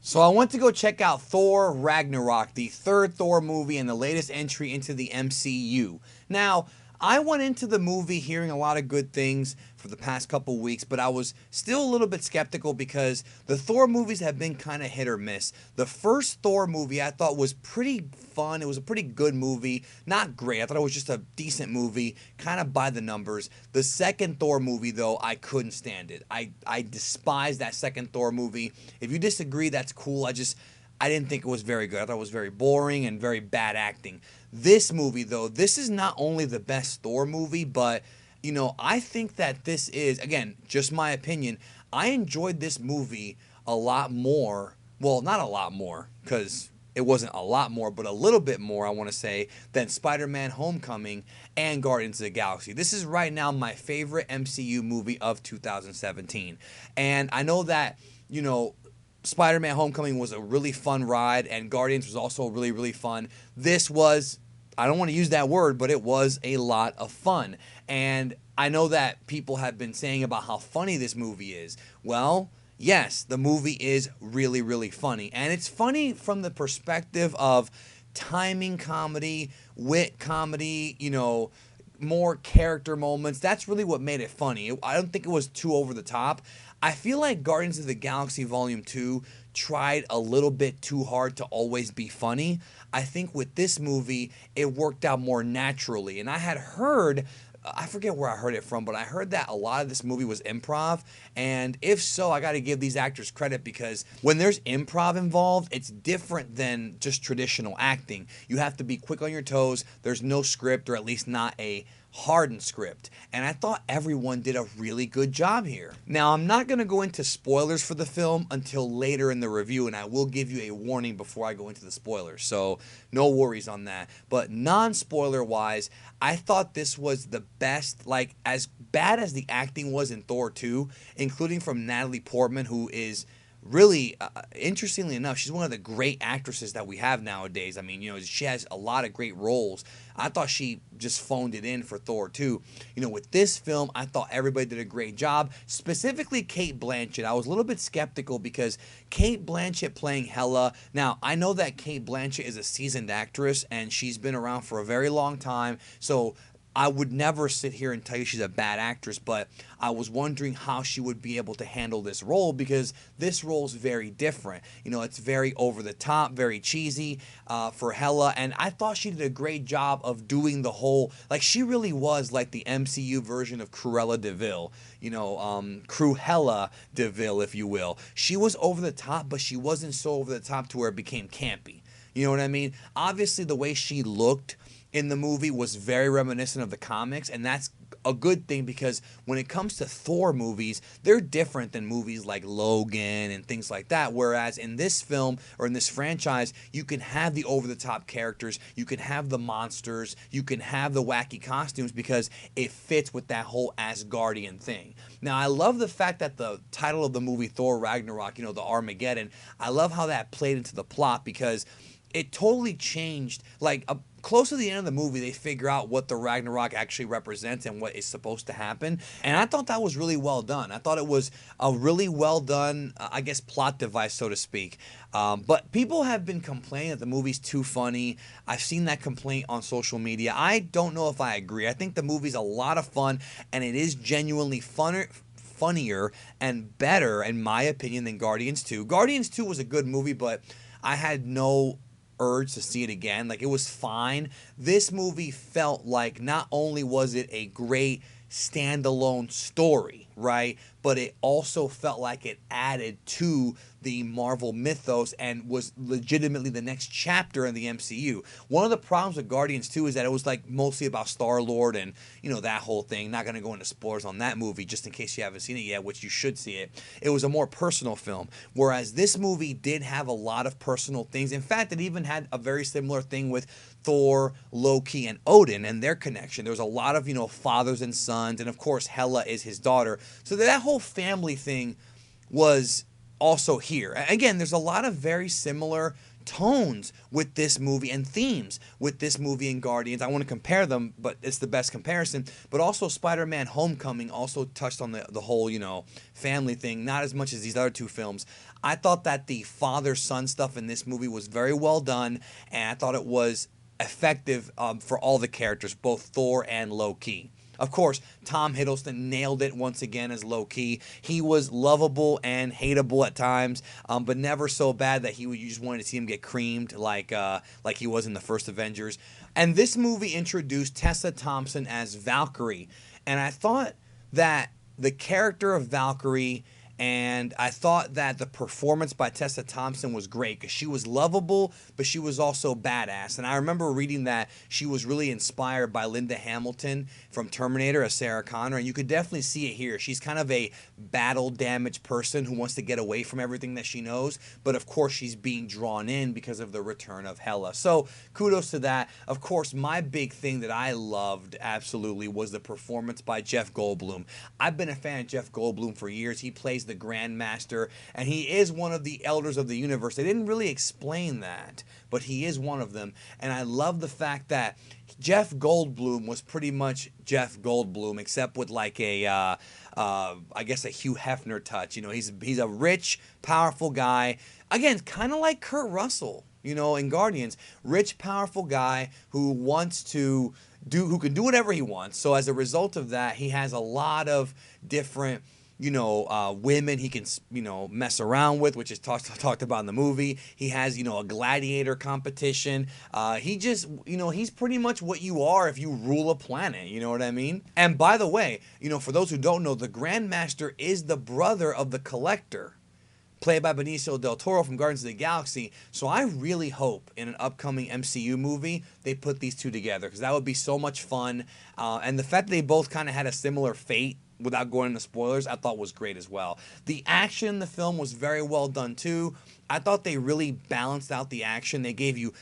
So I went to go check out Thor Ragnarok, the third Thor movie and the latest entry into the MCU. Now, I went into the movie hearing a lot of good things for the past couple weeks, but I was still a little bit skeptical because the Thor movies have been kind of hit or miss. The first Thor movie I thought was pretty fun. It was a pretty good movie. Not great. I thought it was just a decent movie, kind of by the numbers. The second Thor movie, though, I couldn't stand it. I despise that second Thor movie. If you disagree, that's cool. I didn't think it was very good. I thought it was very boring and very bad acting. This movie, though, this is not only the best Thor movie, but, I think that this is, again, just my opinion. I enjoyed this movie a lot more. Well, not a lot more, because it wasn't a lot more, but a little bit more, I want to say, than Spider-Man Homecoming and Guardians of the Galaxy. This is right now my favorite MCU movie of 2017. And I know that, Spider-Man Homecoming was a really fun ride, and Guardians was also really, really fun. This was, I don't want to use that word, but it was a lot of fun. And I know that people have been saying about how funny this movie is. Well, yes, the movie is really, really funny. And it's funny from the perspective of timing comedy, wit comedy, more character moments. That's really what made it funny. I don't think it was too over the top. I feel like Guardians of the Galaxy Volume 2 tried a little bit too hard to always be funny. I think with this movie, it worked out more naturally. And I had heard, I forget where I heard it from, but I heard that a lot of this movie was improv. And if so, I got to give these actors credit because when there's improv involved, it's different than just traditional acting. You have to be quick on your toes. There's no script, or at least not a hardened script, and I thought everyone did a really good job here. Now, I'm not going to go into spoilers for the film until later in the review, and I will give you a warning before I go into the spoilers, so no worries on that. But non-spoiler wise, I thought this was the best, like as bad as the acting was in Thor 2, including from Natalie Portman, who is really, interestingly enough, she's one of the great actresses that we have nowadays. I mean, she has a lot of great roles. I thought she just phoned it in for Thor 2. With this film, I thought everybody did a great job, specifically Cate Blanchett. I was a little bit skeptical because Cate Blanchett playing Hela. Now, I know that Cate Blanchett is a seasoned actress, and she's been around for a very long time, so I would never sit here and tell you she's a bad actress, but I was wondering how she would be able to handle this role because this role is very different. It's very over the top, very cheesy for Hela, and I thought she did a great job of doing the whole, like she really was like the MCU version of Cruella de Vil, Cruella de Vil, if you will. She was over the top, but she wasn't so over the top to where it became campy. You know what I mean? Obviously, the way she looked in the movie was very reminiscent of the comics, and that's a good thing because when it comes to Thor movies, they're different than movies like Logan and things like that. Whereas in this film or in this franchise, you can have the over-the-top characters, you can have the monsters, you can have the wacky costumes because it fits with that whole Asgardian thing. Now, I love the fact that the title of the movie, Thor Ragnarok, the Armageddon, I love how that played into the plot because it totally changed, close to the end of the movie, they figure out what the Ragnarok actually represents and what is supposed to happen. And I thought that was really well done. I thought it was a really well done, plot device, so to speak. But people have been complaining that the movie's too funny. I've seen that complaint on social media. I don't know if I agree. I think the movie's a lot of fun, and it is genuinely funnier and better, in my opinion, than Guardians 2. Guardians 2 was a good movie, but I had no urge to see it again. It was fine. This movie felt like not only was it a great standalone story, right, but it also felt like it added to the Marvel mythos and was legitimately the next chapter in the MCU. One of the problems with Guardians 2 is that it was mostly about Star-Lord and that whole thing. Not going to go into spoilers on that movie just in case you haven't seen it yet, which you should see it. It was a more personal film, whereas this movie did have a lot of personal things. In fact, it even had a very similar thing with Thor, Loki, and Odin and their connection. There was a lot of, fathers and sons, and of course Hela is his daughter. So that whole family thing was also here. Again, there's a lot of very similar tones with this movie and themes with this movie and Guardians. I want to compare them, but it's the best comparison. But also Spider-Man Homecoming also touched on the whole, family thing, not as much as these other two films. I thought that the father-son stuff in this movie was very well done, and I thought it was effective for all the characters, both Thor and Loki. Of course, Tom Hiddleston nailed it once again as Loki. He was lovable and hateable at times, but never so bad that you just wanted to see him get creamed like he was in the first Avengers. And this movie introduced Tessa Thompson as Valkyrie, and I thought that the character of Valkyrie, and I thought that the performance by Tessa Thompson was great because she was lovable, but she was also badass. And I remember reading that she was really inspired by Linda Hamilton from Terminator as Sarah Connor, and you could definitely see it here. She's kind of a battle-damaged person who wants to get away from everything that she knows, but of course she's being drawn in because of the return of Hela. So kudos to that. Of course, my big thing that I loved absolutely was the performance by Jeff Goldblum. I've been a fan of Jeff Goldblum for years. He plays the Grandmaster, and he is one of the elders of the universe. They didn't really explain that, but he is one of them, and I love the fact that Jeff Goldblum was pretty much Jeff Goldblum, except with like I guess a Hugh Hefner touch. He's a rich, powerful guy. Again, kind of like Kurt Russell, in Guardians. Rich, powerful guy who can do whatever he wants. So as a result of that, he has a lot of different women he can, mess around with, which is talked about in the movie. He has, a gladiator competition. He just, he's pretty much what you are if you rule a planet, you know what I mean? And by the way, for those who don't know, the Grandmaster is the brother of the Collector, played by Benicio del Toro from Guardians of the Galaxy. So I really hope in an upcoming MCU movie they put these two together, because that would be so much fun. And the fact that they both kind of had a similar fate, without going into spoilers, I thought was great as well. The action in the film was very well done too. I thought they really balanced out the action. They gave you...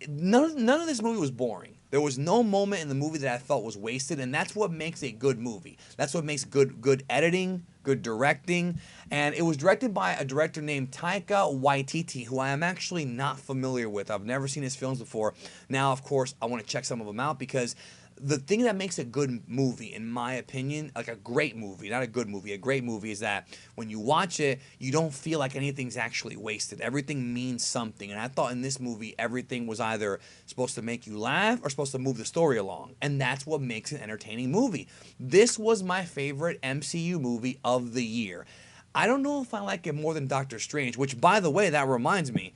None of this movie was boring. There was no moment in the movie that I felt was wasted, and that's what makes a good movie. That's what makes good editing, good directing, and it was directed by a director named Taika Waititi, who I am actually not familiar with. I've never seen his films before. Now, of course, I want to check some of them out, because the thing that makes a good movie, in my opinion, like a great movie, not a good movie, a great movie, is that when you watch it, you don't feel like anything's actually wasted. Everything means something. And I thought in this movie, everything was either supposed to make you laugh or supposed to move the story along. And that's what makes an entertaining movie. This was my favorite MCU movie of the year. I don't know if I like it more than Doctor Strange, which, by the way, that reminds me,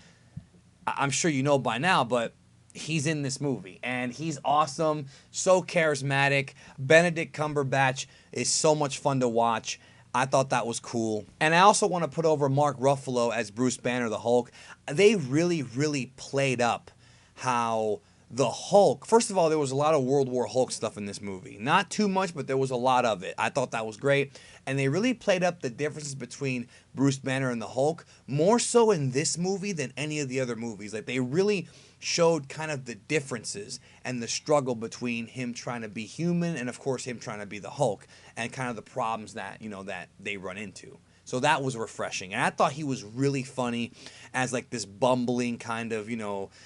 I'm sure you know by now, but he's in this movie, and he's awesome, so charismatic. Benedict Cumberbatch is so much fun to watch. I thought that was cool. And I also want to put over Mark Ruffalo as Bruce Banner, the Hulk. They really, really played up how the Hulk... First of all, there was a lot of World War Hulk stuff in this movie. Not too much, but there was a lot of it. I thought that was great. And they really played up the differences between Bruce Banner and the Hulk, more so in this movie than any of the other movies. Like, they really showed kind of the differences and the struggle between him trying to be human and, of course, him trying to be the Hulk, and kind of the problems that, that they run into. So that was refreshing. And I thought he was really funny as like this bumbling kind of,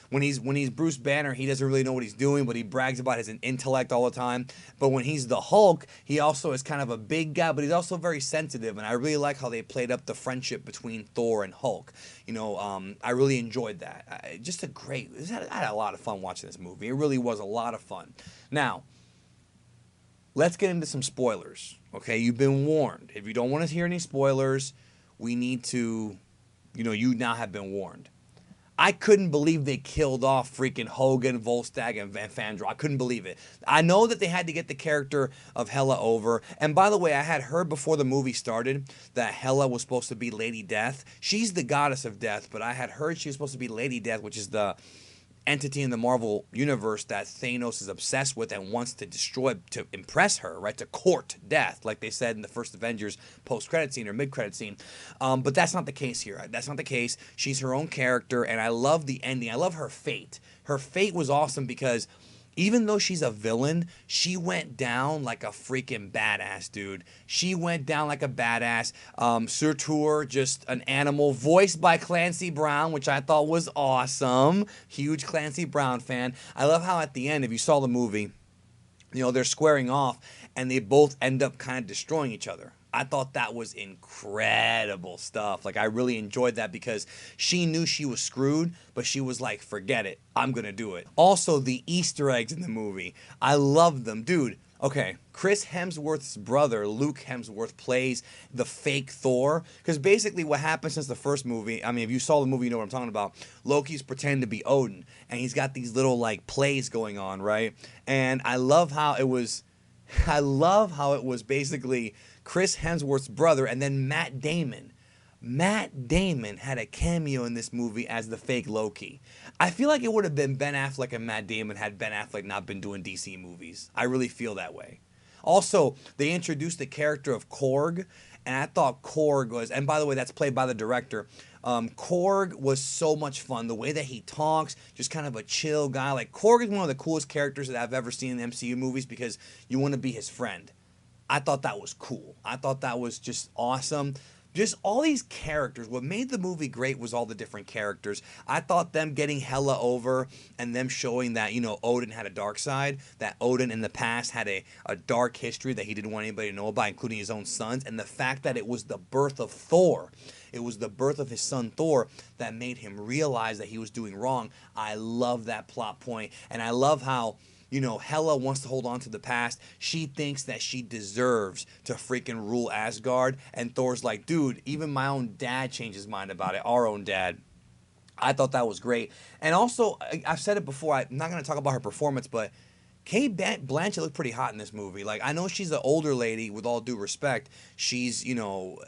when he's Bruce Banner, he doesn't really know what he's doing, but he brags about his intellect all the time. But when he's the Hulk, he also is kind of a big guy, but he's also very sensitive. And I really like how they played up the friendship between Thor and Hulk. I really enjoyed that. I had a lot of fun watching this movie. It really was a lot of fun. Now, let's get into some spoilers. Okay, you've been warned. If you don't want to hear any spoilers, we need to, you now have been warned. I couldn't believe they killed off freaking Hogan, Volstagg, and Van Fandral. I couldn't believe it. I know that they had to get the character of Hela over. And by the way, I had heard before the movie started that Hela was supposed to be Lady Death. She's the goddess of death, but I had heard she was supposed to be Lady Death, which is the entity in the Marvel universe that Thanos is obsessed with and wants to destroy to impress her, right? To court death, like they said in the first Avengers post-credit scene or mid-credit scene. But that's not the case here. That's not the case. She's her own character, and I love the ending. I love her fate. Her fate was awesome because even though she's a villain, she went down like a freaking badass, dude. She went down like a badass. Surtur, just an animal, voiced by Clancy Brown, which I thought was awesome. Huge Clancy Brown fan. I love how at the end, if you saw the movie, you know, they're squaring off and they both end up kind of destroying each other. I thought that was incredible stuff. Like, I really enjoyed that because she knew she was screwed, but she was like, forget it. I'm going to do it. Also, the Easter eggs in the movie. I love them. Dude, okay, Chris Hemsworth's brother, Luke Hemsworth, plays the fake Thor. Because basically what happened since the first movie, I mean, if you saw the movie, you know what I'm talking about. Loki's pretending to be Odin, and he's got these little, like, plays going on, right? And I love how it was basically Chris Hemsworth's brother, and then Matt Damon. Matt Damon had a cameo in this movie as the fake Loki. I feel like it would have been Ben Affleck and Matt Damon had Ben Affleck not been doing DC movies. I really feel that way. Also, they introduced the character of Korg, and I thought Korg was, and by the way, that's played by the director. Korg was so much fun. The way that he talks, just kind of a chill guy. Like, Korg is one of the coolest characters that I've ever seen in the MCU movies because you want to be his friend. I thought that was cool. I thought that was just awesome. Just all these characters. What made the movie great was all the different characters. I thought them getting Hela over and them showing that, you know, Odin had a dark side, that Odin in the past had a dark history that he didn't want anybody to know about, including his own sons, and the fact that it was the birth of Thor. It was the birth of his son Thor that made him realize that he was doing wrong. I love that plot point, and I love how, you know, Hela wants to hold on to the past. She thinks that she deserves to freaking rule Asgard. And Thor's like, dude, even my own dad changed his mind about it. Our own dad. I thought that was great. And also, I've said it before. I'm not going to talk about her performance, but Cate Blanchett looked pretty hot in this movie. Like, I know she's an older lady, with all due respect. She's, you know,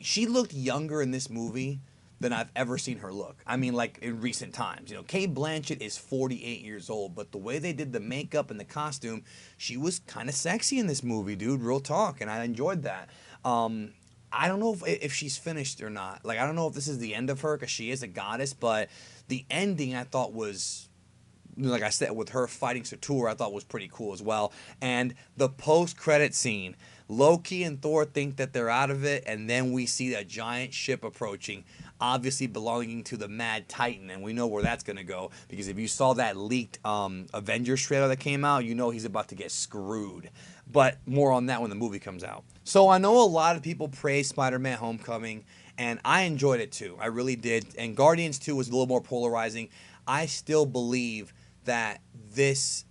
she looked younger in this movie than I've ever seen her look. I mean, like, in recent times. You know, Cate Blanchett is 48 years old, but the way they did the makeup and the costume, she was kind of sexy in this movie, dude. Real talk, and I enjoyed that. I don't know if she's finished or not. Like, I don't know if this is the end of her, because she is a goddess, but the ending I thought was, like I said, with her fighting Surtur, I thought was pretty cool as well. And the post-credit scene, Loki and Thor think that they're out of it, and then we see a giant ship approaching, obviously belonging to the Mad Titan, and we know where that's going to go, because if you saw that leaked Avengers trailer that came out, you know he's about to get screwed. But more on that when the movie comes out. So I know a lot of people praise Spider-Man Homecoming, and I enjoyed it too. I really did. And Guardians 2 was a little more polarizing. I still believe that this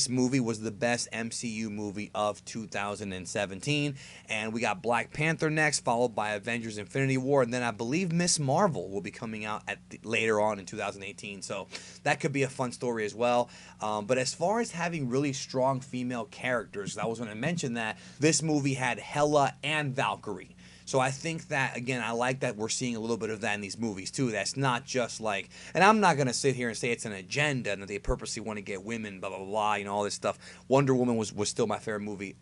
movie was the best MCU movie of 2017. And we got Black Panther next, followed by Avengers Infinity War, and then I believe Miss Marvel will be coming out later on in 2018. So that could be a fun story as well. But as far as having really strong female characters, I was going to mention that this movie had Hela and Valkyrie. So I think that, again, I like that we're seeing a little bit of that in these movies, too. That's not just like, and I'm not going to sit here and say it's an agenda and that they purposely want to get women, blah, blah, blah, you know, all this stuff. Wonder Woman was still my favorite movie.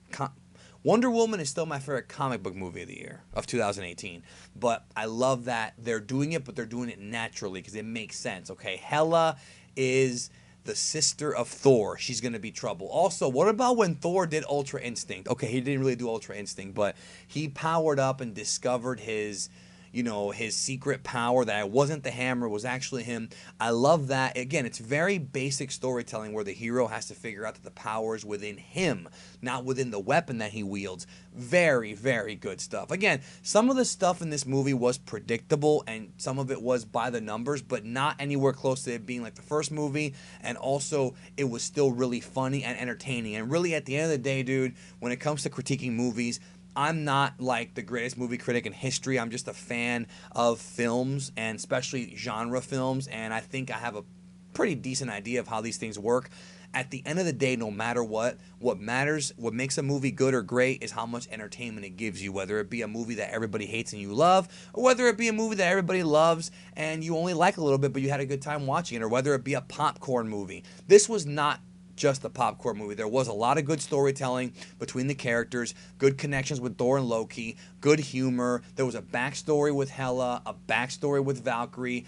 Wonder Woman is still my favorite comic book movie of the year, of 2018. But I love that they're doing it, but they're doing it naturally because it makes sense, okay? Hela is the sister of Thor. She's going to be trouble. Also, what about when Thor did Ultra Instinct? Okay, he didn't really do Ultra Instinct, but he powered up and discovered his, you know, his secret power, that it wasn't the hammer, it was actually him. I love that. Again, it's very basic storytelling where the hero has to figure out that the power is within him, not within the weapon that he wields. Very, very good stuff. Again, some of the stuff in this movie was predictable and some of it was by the numbers, but not anywhere close to it being like the first movie. And also, it was still really funny and entertaining. And really, at the end of the day, dude, when it comes to critiquing movies, I'm not like the greatest movie critic in history. I'm just a fan of films, and especially genre films, and I think I have a pretty decent idea of how these things work. At the end of the day, no matter what matters, what makes a movie good or great is how much entertainment it gives you, whether it be a movie that everybody hates and you love, or whether it be a movie that everybody loves and you only like a little bit but you had a good time watching it, or whether it be a popcorn movie. This was not just a popcorn movie. There was a lot of good storytelling between the characters, good connections with Thor and Loki, good humor. There was a backstory with Hela, a backstory with Valkyrie.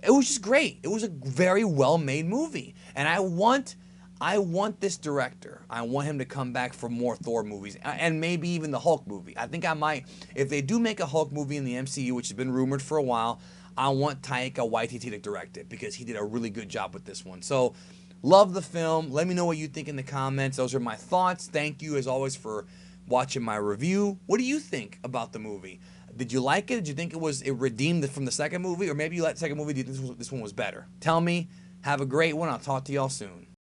it was just great. It was a very well-made movie, and I want this director. I want him to come back for more Thor movies, and maybe even the Hulk movie. I think I might, if they do make a Hulk movie in the MCU, which has been rumored for a while, I want Taika Waititi to direct it because he did a really good job with this one. So, love the film. Let me know what you think in the comments. Those are my thoughts. Thank you, as always, for watching my review. What do you think about the movie? Did you like it? Did you think it redeemed from the second movie? Or maybe you liked the second movie, do you think this one was better? Tell me. Have a great one. I'll talk to y'all soon.